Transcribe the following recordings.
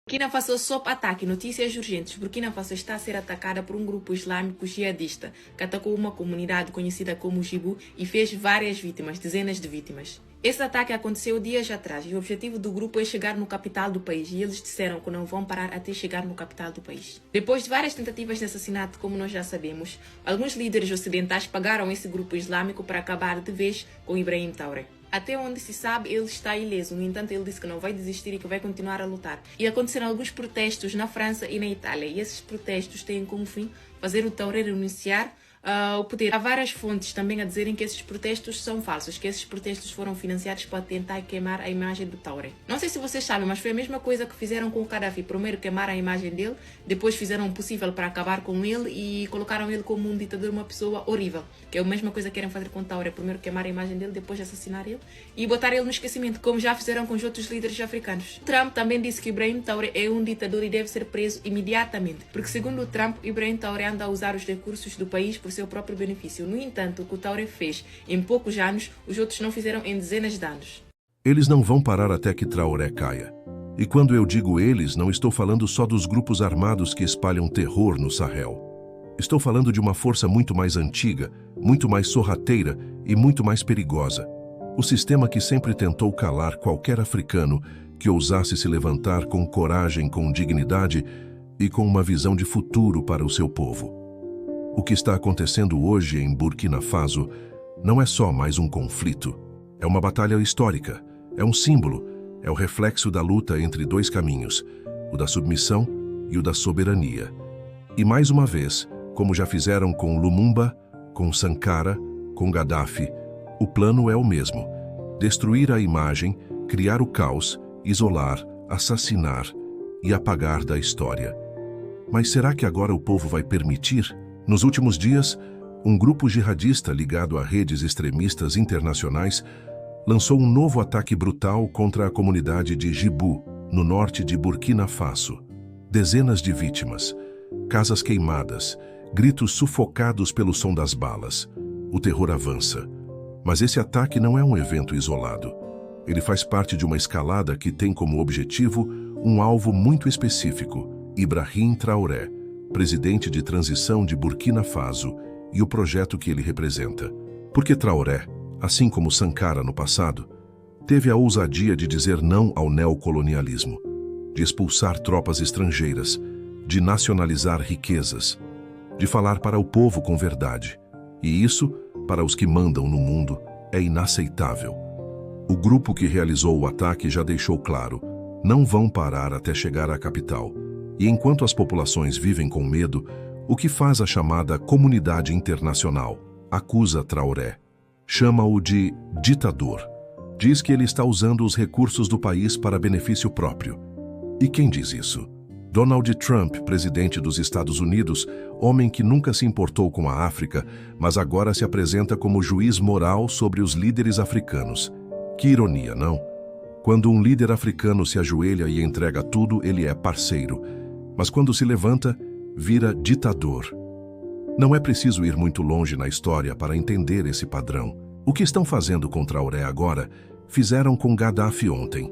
Burkina Faso sob ataque. Notícias urgentes. Burkina Faso está a ser atacada por um grupo islâmico jihadista que atacou uma comunidade conhecida como Jibu e fez várias vítimas, dezenas de vítimas. Esse ataque aconteceu dias atrás e o objetivo do grupo é chegar no capital do país e eles disseram que não vão parar até chegar no capital do país. Depois de várias tentativas de assassinato, como nós já sabemos, alguns líderes ocidentais pagaram esse grupo islâmico para acabar de vez com Ibrahim Traoré. Até onde se sabe, ele está ileso. No entanto, ele disse que não vai desistir e que vai continuar a lutar. E aconteceram alguns protestos na França e na Itália. E esses protestos têm como fim fazer o Traoré renunciar ao poder. Há várias fontes também a dizerem que esses protestos são falsos, que esses protestos foram financiados para tentar queimar a imagem do Traoré. Não sei se vocês sabem, mas foi a mesma coisa que fizeram com o Gaddafi. Primeiro queimaram a imagem dele, depois fizeram o possível para acabar com ele e colocaram ele como um ditador, uma pessoa horrível. Que é a mesma coisa que querem fazer com o Traoré. Primeiro queimar a imagem dele, depois assassinar ele e botar ele no esquecimento, como já fizeram com os outros líderes africanos. Trump também disse que Ibrahim Traoré é um ditador e deve ser preso imediatamente, porque segundo o Trump, Ibrahim Traoré anda a usar os recursos do país por seu próprio benefício. No entanto, o que o Traoré fez em poucos anos, os outros não fizeram em dezenas de anos. Eles não vão parar até que Traoré caia. E quando eu digo eles, não estou falando só dos grupos armados que espalham terror no Sahel. Estou falando de uma força muito mais antiga, muito mais sorrateira e muito mais perigosa. O sistema que sempre tentou calar qualquer africano que ousasse se levantar com coragem, com dignidade e com uma visão de futuro para o seu povo. O que está acontecendo hoje em Burkina Faso não é só mais um conflito. É uma batalha histórica, é um símbolo, é o reflexo da luta entre dois caminhos, o da submissão e o da soberania. E mais uma vez, como já fizeram com Lumumba, com Sankara, com Gaddafi, o plano é o mesmo: destruir a imagem, criar o caos, isolar, assassinar e apagar da história. Mas será que agora o povo vai permitir? Nos últimos dias, um grupo jihadista ligado a redes extremistas internacionais lançou um novo ataque brutal contra a comunidade de Jibu, no norte de Burkina Faso. Dezenas de vítimas, casas queimadas, gritos sufocados pelo som das balas. O terror avança. Mas esse ataque não é um evento isolado. Ele faz parte de uma escalada que tem como objetivo um alvo muito específico: Ibrahim Traoré, presidente de transição de Burkina Faso, e o projeto que ele representa. Porque Traoré, assim como Sankara no passado, teve a ousadia de dizer não ao neocolonialismo, de expulsar tropas estrangeiras, de nacionalizar riquezas, de falar para o povo com verdade. E isso, para os que mandam no mundo, é inaceitável. O grupo que realizou o ataque já deixou claro: não vão parar até chegar à capital. E enquanto as populações vivem com medo, o que faz a chamada comunidade internacional? Acusa Traoré. Chama-o de ditador. Diz que ele está usando os recursos do país para benefício próprio. E quem diz isso? Donald Trump, presidente dos Estados Unidos, homem que nunca se importou com a África, mas agora se apresenta como juiz moral sobre os líderes africanos. Que ironia, não? Quando um líder africano se ajoelha e entrega tudo, ele é parceiro. Mas quando se levanta, vira ditador. Não é preciso ir muito longe na história para entender esse padrão. O que estão fazendo com Traoré agora, fizeram com Gaddafi ontem.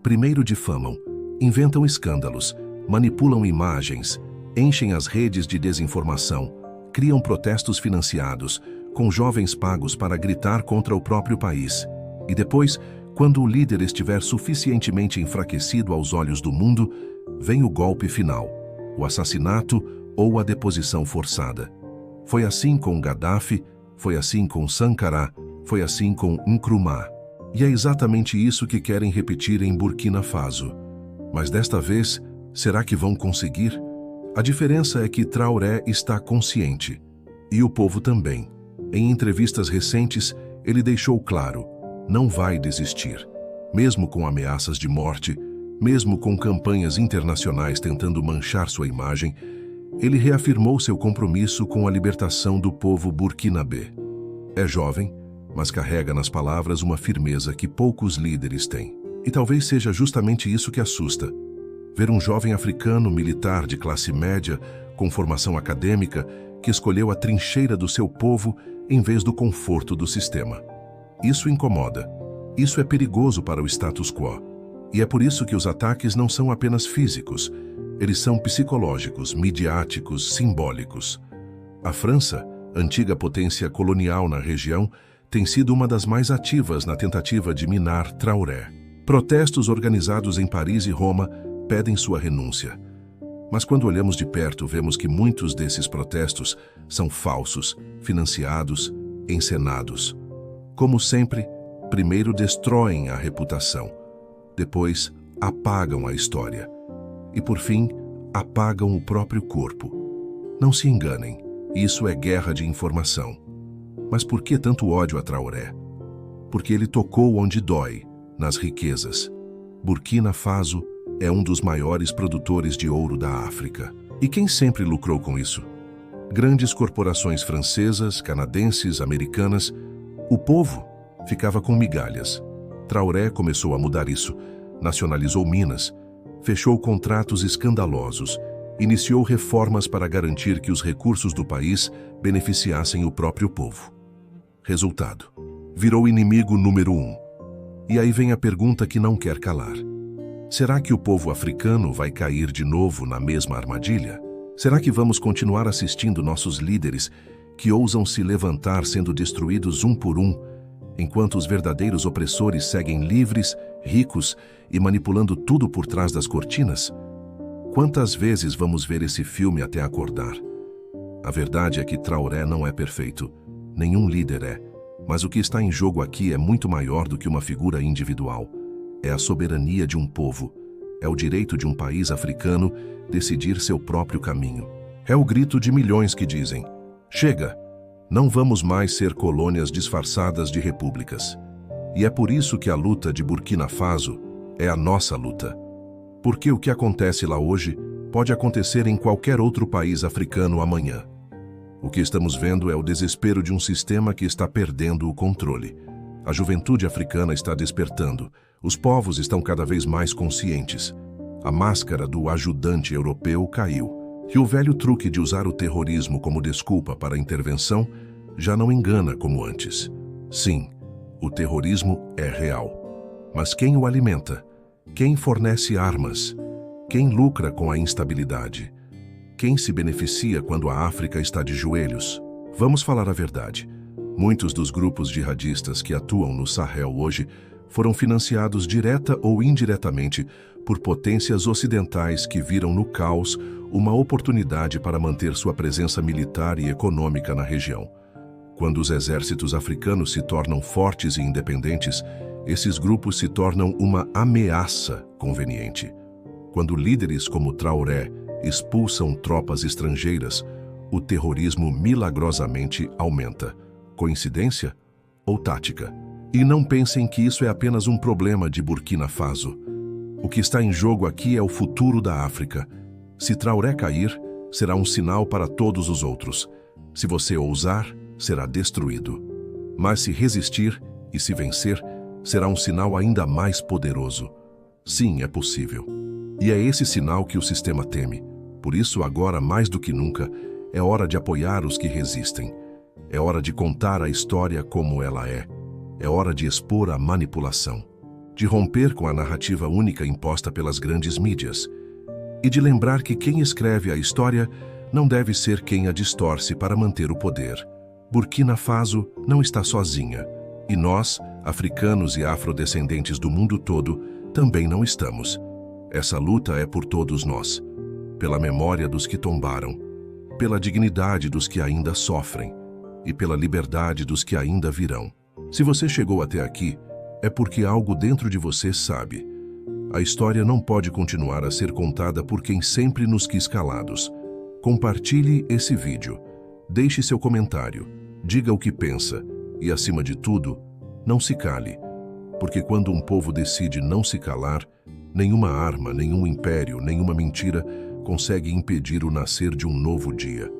Primeiro difamam, inventam escândalos, manipulam imagens, enchem as redes de desinformação, criam protestos financiados, com jovens pagos para gritar contra o próprio país. E depois, quando o líder estiver suficientemente enfraquecido aos olhos do mundo, vem o golpe final, o assassinato ou a deposição forçada. Foi assim com Gaddafi, foi assim com Sankara, foi assim com Nkrumah. E é exatamente isso que querem repetir em Burkina Faso. Mas desta vez, será que vão conseguir? A diferença é que Traoré está consciente. E o povo também. Em entrevistas recentes, ele deixou claro: não vai desistir. Mesmo com ameaças de morte, mesmo com campanhas internacionais tentando manchar sua imagem, ele reafirmou seu compromisso com a libertação do povo burkinabé. É jovem, mas carrega nas palavras uma firmeza que poucos líderes têm. E talvez seja justamente isso que assusta: ver um jovem africano militar de classe média, com formação acadêmica, que escolheu a trincheira do seu povo em vez do conforto do sistema. Isso incomoda. Isso é perigoso para o status quo. E é por isso que os ataques não são apenas físicos, eles são psicológicos, midiáticos, simbólicos. A França, antiga potência colonial na região, tem sido uma das mais ativas na tentativa de minar Traoré. Protestos organizados em Paris e Roma pedem sua renúncia. Mas quando olhamos de perto, vemos que muitos desses protestos são falsos, financiados, encenados. Como sempre, primeiro destroem a reputação, depois apagam a história e, por fim, apagam o próprio corpo. Não se enganem, isso é guerra de informação. Mas por que tanto ódio a Traoré? Porque ele tocou onde dói, nas riquezas. Burkina Faso é um dos maiores produtores de ouro da África. E quem sempre lucrou com isso? Grandes corporações francesas, canadenses, americanas. O povo ficava com migalhas. Traoré começou a mudar isso, nacionalizou minas, fechou contratos escandalosos, iniciou reformas para garantir que os recursos do país beneficiassem o próprio povo. Resultado: virou inimigo número 1. E aí vem a pergunta que não quer calar. Será que o povo africano vai cair de novo na mesma armadilha? Será que vamos continuar assistindo nossos líderes que ousam se levantar sendo destruídos um por um, enquanto os verdadeiros opressores seguem livres, ricos e manipulando tudo por trás das cortinas? Quantas vezes vamos ver esse filme até acordar? A verdade é que Traoré não é perfeito. Nenhum líder é. Mas o que está em jogo aqui é muito maior do que uma figura individual. É a soberania de um povo. É o direito de um país africano decidir seu próprio caminho. É o grito de milhões que dizem: chega! Não vamos mais ser colônias disfarçadas de repúblicas. E é por isso que a luta de Burkina Faso é a nossa luta. Porque o que acontece lá hoje pode acontecer em qualquer outro país africano amanhã. O que estamos vendo é o desespero de um sistema que está perdendo o controle. A juventude africana está despertando. Os povos estão cada vez mais conscientes. A máscara do ajudante europeu caiu. E o velho truque de usar o terrorismo como desculpa para a intervenção já não engana como antes. Sim, o terrorismo é real. Mas quem o alimenta? Quem fornece armas? Quem lucra com a instabilidade? Quem se beneficia quando a África está de joelhos? Vamos falar a verdade. Muitos dos grupos jihadistas que atuam no Sahel hoje foram financiados direta ou indiretamente por potências ocidentais que viram no caos uma oportunidade para manter sua presença militar e econômica na região. Quando os exércitos africanos se tornam fortes e independentes, esses grupos se tornam uma ameaça conveniente. Quando líderes como Traoré expulsam tropas estrangeiras, o terrorismo milagrosamente aumenta. Coincidência ou tática? E não pensem que isso é apenas um problema de Burkina Faso. O que está em jogo aqui é o futuro da África. Se Traoré cair, será um sinal para todos os outros. Se você ousar, será destruído. Mas se resistir e se vencer, será um sinal ainda mais poderoso. Sim, é possível. E é esse sinal que o sistema teme. Por isso, agora, mais do que nunca, é hora de apoiar os que resistem. É hora de contar a história como ela é. É hora de expor a manipulação. De romper com a narrativa única imposta pelas grandes mídias. E de lembrar que quem escreve a história não deve ser quem a distorce para manter o poder. Burkina Faso não está sozinha. E nós, africanos e afrodescendentes do mundo todo, também não estamos. Essa luta é por todos nós. Pela memória dos que tombaram, pela dignidade dos que ainda sofrem e pela liberdade dos que ainda virão. Se você chegou até aqui, é porque algo dentro de você sabe. A história não pode continuar a ser contada por quem sempre nos quis calados. Compartilhe esse vídeo, deixe seu comentário, diga o que pensa e, acima de tudo, não se cale. Porque quando um povo decide não se calar, nenhuma arma, nenhum império, nenhuma mentira consegue impedir o nascer de um novo dia.